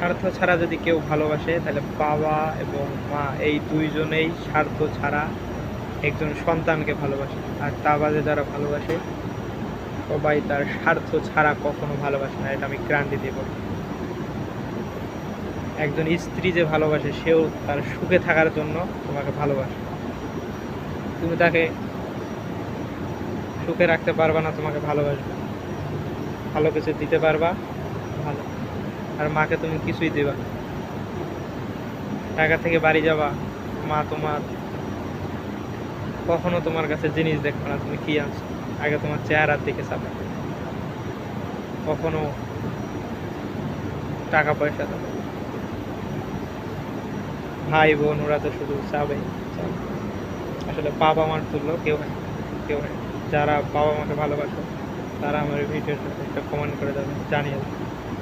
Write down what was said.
স্বার্থ ছাড়া যদি কেউ ভালোবাসে তাহলে বাবা এবং মা এই দুইজনেই স্বার্থ ছাড়া একজন সন্তানকে ভালোবাসে। আর তা বাদে যারা ভালোবাসে সবাই তার স্বার্থ ছাড়া কখনো ভালোবাসে না, এটা আমি গ্যারান্টি দিয়ে বলি। একজন স্ত্রী যে ভালোবাসে সেও তার সুখে থাকার জন্য তোমাকে ভালোবাসে। তুমি তাকে সুখে রাখতে পারবা না, তোমাকে ভালোবাসবে, ভালো কিছু দিতে পারবা ভালো। আর মাকে তুমি কিছুই দিবা না। ঢাকা থেকে বাড়ি যাবা, মা তোমার কখনো তোমার কাছে জিনিস দেখবে না তুমি কি আনছো, আগে তোমার চেহারার দিকে চাবে, কখনো টাকা পয়সা দেবে। ভাই বোন ওরা তো শুধু চাবে চাবে। আসলে বাবা মার তুল্য কেউ হয় না, কেউ হয় না। যারা বাবা মাকে ভালোবাসো তারা আমার ভিডিওর সাথে একটা কমেন্ট করে দেবে, জানিয়ে দেবে।